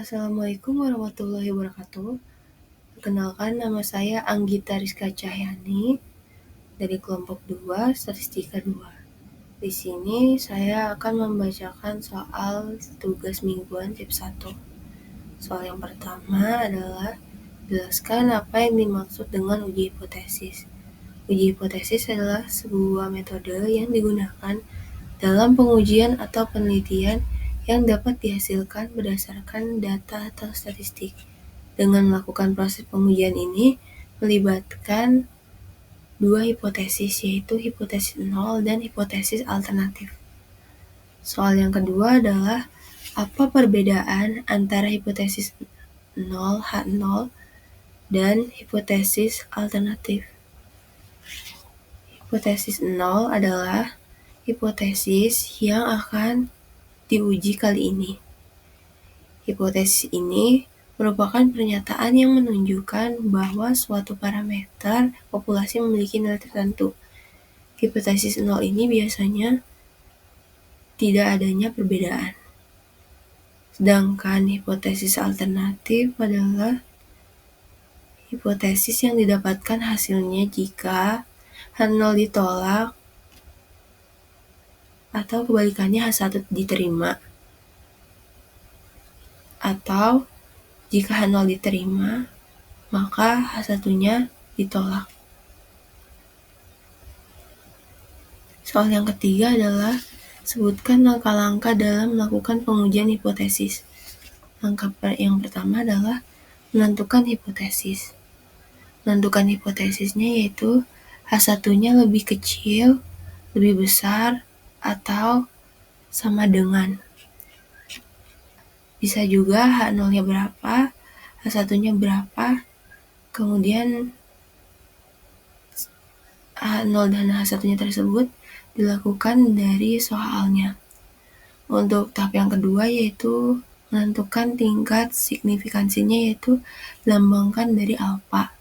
Assalamualaikum warahmatullahi wabarakatuh. Perkenalkan, nama saya Anggita Rizka Cahyani dari kelompok 2, Statistika 2. Di sini saya akan membacakan soal tugas mingguan tips 1. Soal yang pertama adalah jelaskan apa yang dimaksud dengan uji hipotesis. Uji hipotesis adalah sebuah metode yang digunakan dalam pengujian atau penelitian yang dapat dihasilkan berdasarkan data atau statistik. Dengan melakukan proses pengujian ini melibatkan dua hipotesis, yaitu hipotesis nol dan hipotesis alternatif. Soal yang kedua adalah apa perbedaan antara hipotesis 0 H0 dan hipotesis alternatif. Hipotesis 0 adalah hipotesis yang akan diuji kali ini. Hipotesis ini merupakan pernyataan yang menunjukkan bahwa suatu parameter populasi memiliki nilai tertentu. Hipotesis 0 ini biasanya tidak adanya perbedaan. Sedangkan hipotesis alternatif adalah hipotesis yang didapatkan hasilnya jika H0 ditolak atau kebalikannya H1 diterima. Atau jika H0 diterima, maka H1-nya ditolak. Soal yang ketiga adalah sebutkan langkah-langkah dalam melakukan pengujian hipotesis. Langkah yang pertama adalah menentukan hipotesis. Menentukan hipotesisnya yaitu H1-nya lebih kecil, lebih besar, atau sama dengan. Bisa juga H0-nya berapa, H1-nya berapa, kemudian H0 dan H1-nya tersebut dilakukan dari soalnya. Untuk tahap yang kedua yaitu menentukan tingkat signifikansinya, yaitu dilambangkan dari alfa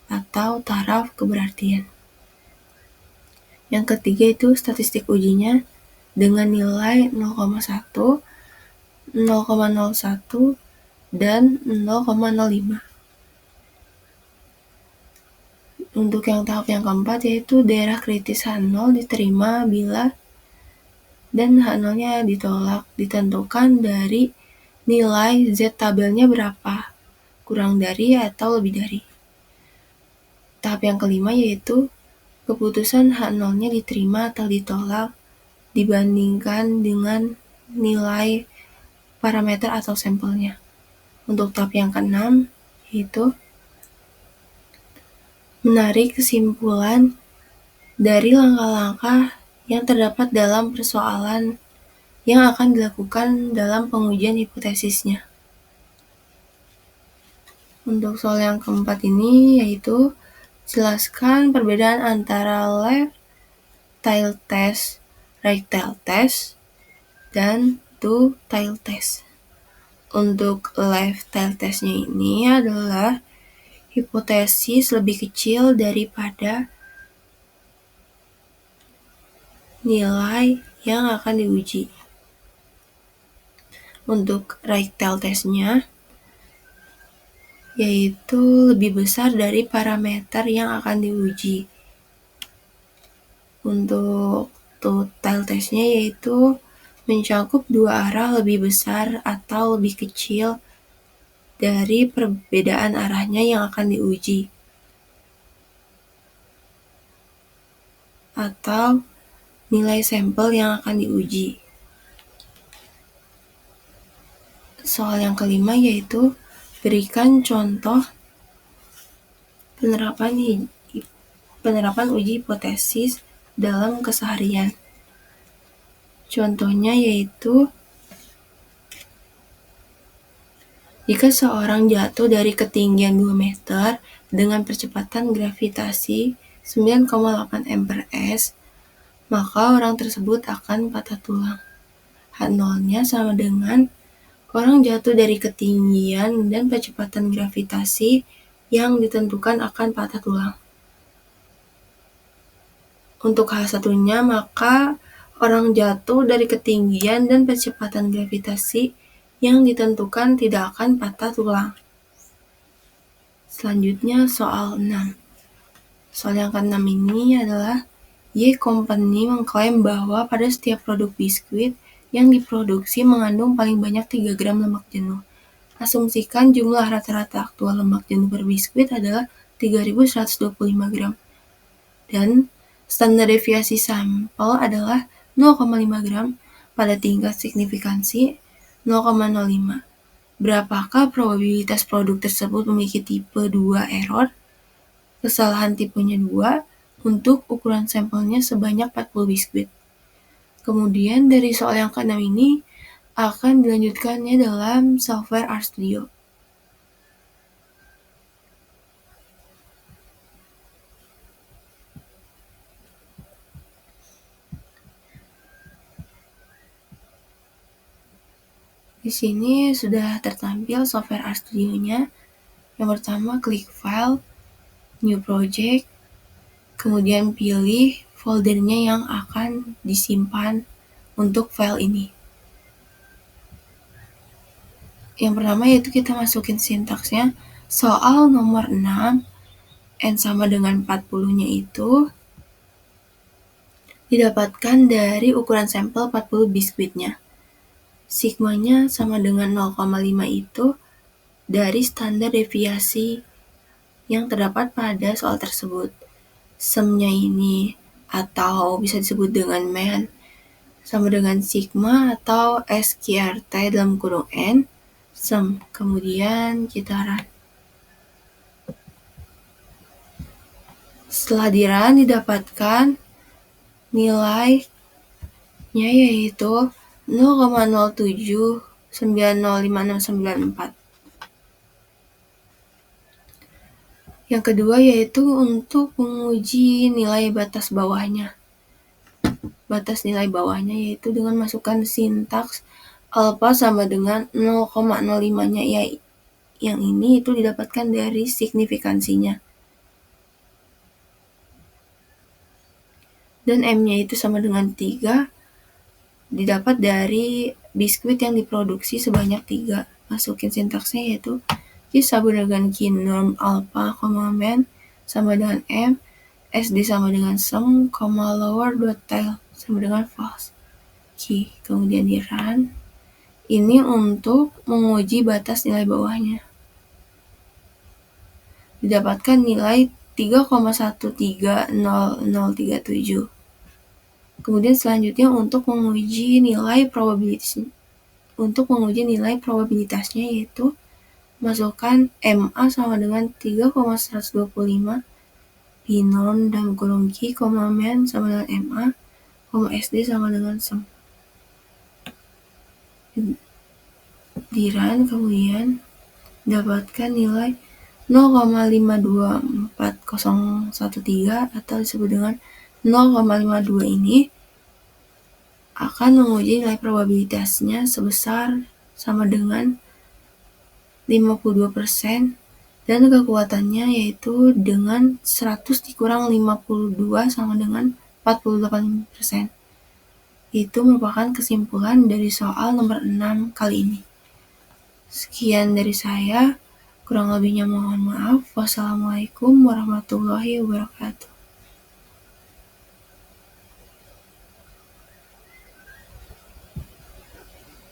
atau taraf keberartian. Yang ketiga itu statistik ujinya dengan nilai 0,1, 0,01, dan 0,05. Untuk yang tahap yang keempat yaitu daerah kritis H0 diterima bila dan H0-nya ditolak, ditentukan dari nilai Z tabelnya berapa, kurang dari atau lebih dari. Tahap yang kelima yaitu keputusan H0-nya diterima atau ditolak dibandingkan dengan nilai parameter atau sampelnya. Untuk tahap yang keenam yaitu menarik kesimpulan dari langkah-langkah yang terdapat dalam persoalan yang akan dilakukan dalam pengujian hipotesisnya. Untuk soal yang keempat ini yaitu jelaskan perbedaan antara left tail test, right tail test, dan two tail test. Untuk left tail testnya ini adalah hipotesis lebih kecil daripada nilai yang akan diuji. Untuk right tail testnya yaitu lebih besar dari parameter yang akan diuji. Untuk two tail testnya yaitu mencakup dua arah lebih besar atau lebih kecil dari perbedaan arahnya yang akan diuji. Atau nilai sampel yang akan diuji. Soal yang kelima yaitu berikan contoh penerapan uji hipotesis dalam keseharian. Contohnya yaitu jika seorang jatuh dari ketinggian 2 meter dengan percepatan gravitasi 9,8 m/s, maka orang tersebut akan patah tulang. H0-nya sama dengan orang jatuh dari ketinggian dan percepatan gravitasi yang ditentukan akan patah tulang. Untuk H1-nya maka orang jatuh dari ketinggian dan percepatan gravitasi yang ditentukan tidak akan patah tulang. Selanjutnya soal 6. Soal yang ke-6 ini adalah Y Company mengklaim bahwa pada setiap produk biskuit yang diproduksi mengandung paling banyak 3 gram lemak jenuh. Asumsikan jumlah rata-rata aktual lemak jenuh per biskuit adalah 3.125 gram. Dan standar deviasi sampel adalah 0,5 gram pada tingkat signifikansi 0,05. Berapakah probabilitas produk tersebut memiliki tipe 2 error, kesalahan tipenya 2, untuk ukuran sampelnya sebanyak 40 biskuit. Kemudian dari soal yang ke-6 ini akan dilanjutkannya dalam software RStudio. Di sini sudah tertampil software RStudio-nya. Yang pertama, klik File, New Project, kemudian pilih foldernya yang akan disimpan untuk file ini. Yang pertama yaitu kita masukin sintaksnya, soal nomor 6, N sama dengan 40-nya itu didapatkan dari ukuran sampel 40 biskuitnya. Sigmanya sama dengan 0,5 itu dari standar deviasi yang terdapat pada soal tersebut. Sum-nya ini atau bisa disebut dengan MEN sama dengan sigma atau SQRT dalam kurung N sum. Kemudian kita run. Setelah di run didapatkan nilainya yaitu 0,07905694. Yang kedua yaitu untuk menguji nilai batas bawahnya. Batas nilai bawahnya yaitu dengan masukkan sintaks alpha sama dengan 0,05-nya ya, yang ini itu didapatkan dari signifikansinya. Dan M-nya itu sama dengan 3 didapat dari biskuit yang diproduksi sebanyak 3. Masukin sintaksnya yaitu Q sama dengan Q norm alpha, men sama dengan M, SD sama dengan sum, lower dot tail sama dengan false. Q. Kemudian di run. Ini untuk menguji batas nilai bawahnya. Didapatkan nilai 3,130037. Kemudian selanjutnya untuk menguji nilai probabilitasnya yaitu masukkan MA sama dengan 3,125 binom dalam kurung Q, men sama dengan MA, SD sama dengan sum. Di run kemudian dapatkan nilai 0,524013 atau disebut dengan 0,52 ini akan menguji nilai probabilitasnya sebesar sama dengan 52% dan kekuatannya yaitu dengan 100 dikurang 52 sama dengan 48%. Itu merupakan kesimpulan dari soal nomor 6 kali ini. Sekian dari saya, kurang lebihnya mohon maaf. Wassalamualaikum warahmatullahi wabarakatuh.